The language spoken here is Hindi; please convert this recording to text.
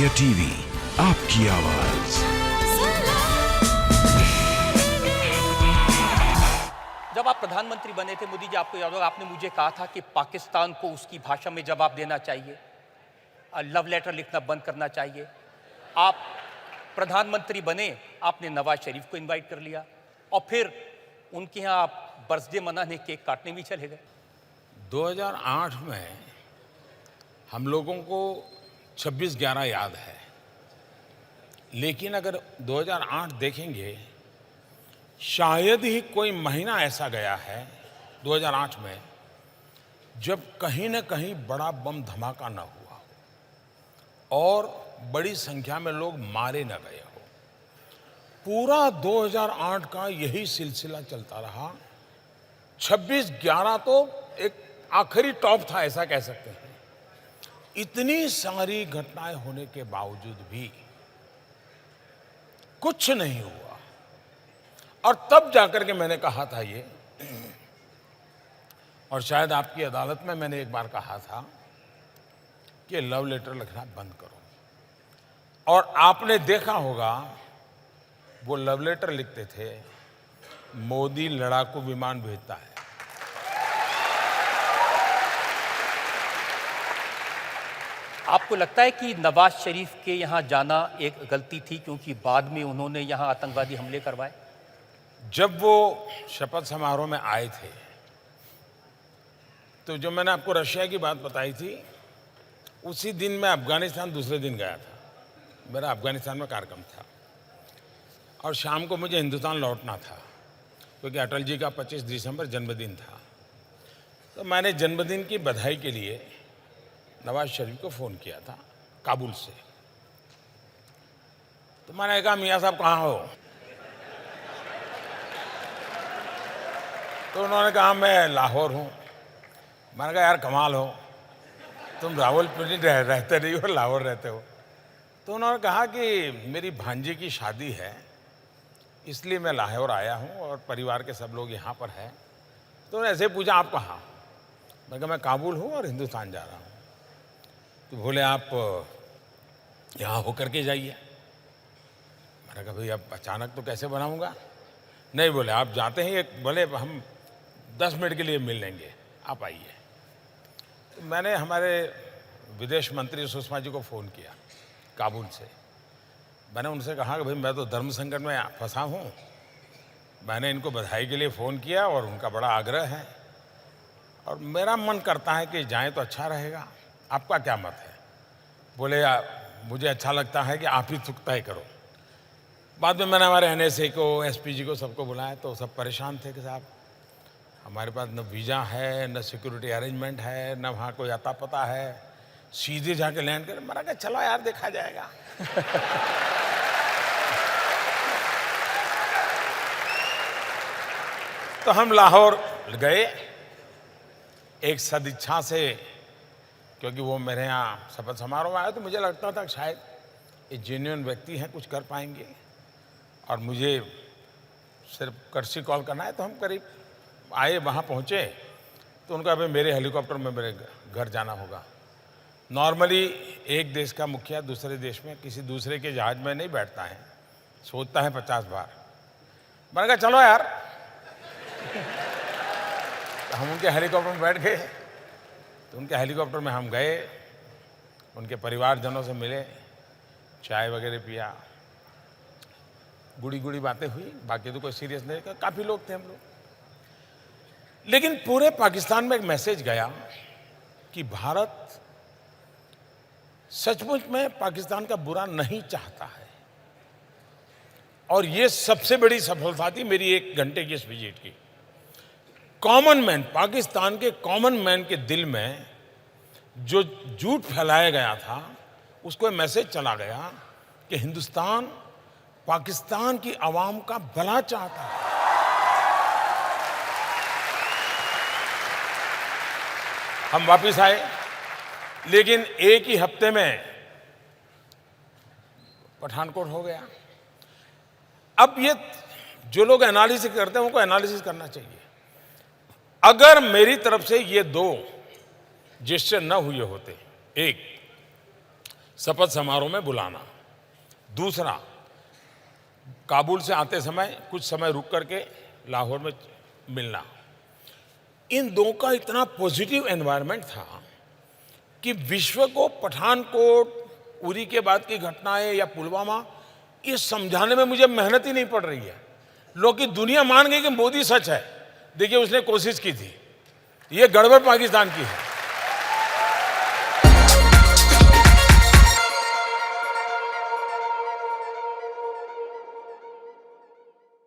इंडिया टीवी, आपकी आवाज। जब आप प्रधानमंत्री बने थे मोदी जी, आपको याद होगा, आपने मुझे कहा था कि पाकिस्तान को उसकी भाषा में जवाब देना चाहिए, लव लेटर लिखना बंद करना चाहिए। आप प्रधानमंत्री बने, आपने नवाज शरीफ को इनवाइट कर लिया और फिर उनके यहाँ आप बर्थडे मनाने, केक काटने भी चले गए। 2008 में हम लोगों को 26/11 याद है, लेकिन अगर 2008 देखेंगे, शायद ही कोई महीना ऐसा गया है 2008 में जब कहीं न कहीं बड़ा बम धमाका न हुआ और बड़ी संख्या में लोग मारे न गए हो। पूरा 2008 का यही सिलसिला चलता रहा। 26/11 तो एक आखिरी टॉप था, ऐसा कह सकते हैं। इतनी सारी घटनाएं होने के बावजूद भी कुछ नहीं हुआ। और तब जाकर के मैंने कहा था ये, और शायद आपकी अदालत में मैंने एक बार कहा था कि लव लेटर लिखना बंद करो। और आपने देखा होगा वो लव लेटर लिखते थे, मोदी लड़ाकू विमान भेजता है। आपको लगता है कि नवाज शरीफ के यहाँ जाना एक गलती थी, क्योंकि बाद में उन्होंने यहाँ आतंकवादी हमले करवाए? जब वो शपथ समारोह में आए थे, तो जो मैंने आपको रशिया की बात बताई थी, उसी दिन मैं अफगानिस्तान दूसरे दिन गया था। मेरा अफगानिस्तान में कार्यक्रम था और शाम को मुझे हिंदुस्तान लौटना था, क्योंकि अटल जी का 25 दिसंबर जन्मदिन था। तो मैंने जन्मदिन की बधाई के लिए नवाज शरीफ को फ़ोन किया था काबुल से। तो मैंने कहा, मियाँ साहब कहाँ हो? तो उन्होंने कहा, मैं लाहौर हूँ। मैंने कहा, यार कमाल हो, तुम रावलपिंडी रहते नहीं हो, लाहौर रहते हो। तो उन्होंने कहा कि मेरी भांजी की शादी है, इसलिए मैं लाहौर आया हूँ और परिवार के सब लोग यहाँ पर हैं। तो ऐसे पूछा, आप कहाँ? मैं कहा, मैं काबुल हूँ और हिंदुस्तान जा रहा हूँ। तो बोले, आप यहाँ होकर के जाइए। मैंने कहा, भाई अब अचानक तो कैसे बनाऊँगा? नहीं, बोले आप जाते हैं, बोले हम 10 मिनट के लिए मिल लेंगे, आप आइए। तो मैंने हमारे विदेश मंत्री सुषमा जी को फ़ोन किया काबुल से। मैंने उनसे कहा कि भाई मैं तो धर्म संकट में फंसा हूँ, मैंने इनको बधाई के लिए फ़ोन किया और उनका बड़ा आग्रह है और मेरा मन करता है कि जाएं तो अच्छा रहेगा, आपका क्या मत है? बोले, मुझे अच्छा लगता है कि आप ही तय करो। बाद में मैंने हमारे NSA को, SPG को, सबको बुलाया, तो सब परेशान थे कि साहब हमारे पास न वीज़ा है, न सिक्योरिटी अरेंजमेंट है, न वहाँ कोई अता पता है, सीधे जाके लैंड कर। मैंने कहा, चलो यार देखा जाएगा। तो हम लाहौर गए एक सदिच्छा से, क्योंकि वो मेरे यहाँ शपथ समारोह में आया, तो मुझे लगता था कि शायद ये जेन्युइन व्यक्ति हैं, कुछ कर पाएंगे और मुझे सिर्फ कर्सी कॉल करना है। तो हम करीब आए, वहाँ पहुँचे तो उनका भाई मेरे हेलीकॉप्टर में मेरे घर जाना होगा। नॉर्मली एक देश का मुखिया दूसरे देश में किसी दूसरे के जहाज़ में नहीं बैठता है, सोचता है 50 बार। मैंने कहा, चलो यार। तो हम उनके हेलीकॉप्टर में बैठ गए। तो उनके हेलीकॉप्टर में हम गए, उनके परिवारजनों से मिले, चाय वगैरह पिया, गुड़ी गुड़ी बातें हुई, बाकी तो कोई सीरियस नहीं। काफ़ी लोग थे हम लोग। लेकिन पूरे पाकिस्तान में एक मैसेज गया कि भारत सचमुच में पाकिस्तान का बुरा नहीं चाहता है। और ये सबसे बड़ी सफलता थी मेरी 1 घंटे की इस विजिट की। कॉमन मैन, पाकिस्तान के कॉमन मैन के दिल में जो झूठ फैलाया गया था, उसको मैसेज चला गया कि हिंदुस्तान पाकिस्तान की आवाम का भला चाहता है। हम वापस आए, लेकिन एक ही हफ्ते में पठानकोट हो गया। अब ये जो लोग एनालिसिस करते हैं, उनको एनालिसिस करना चाहिए। अगर मेरी तरफ से ये 2 जेस्चर न हुए होते, एक शपथ समारोह में बुलाना। दूसरा, काबुल से आते समय कुछ समय रुक करके लाहौर में मिलना। इन दो का इतना पॉजिटिव एनवायरनमेंट था कि विश्व को पठानकोट, उरी के बाद की घटनाएं या पुलवामा, ये समझाने में मुझे मेहनत ही नहीं पड़ रही है। लोग की दुनिया मान गई कि मोदी सच है। देखिए, उसने कोशिश की थी, ये गड़बड़ पाकिस्तान की है।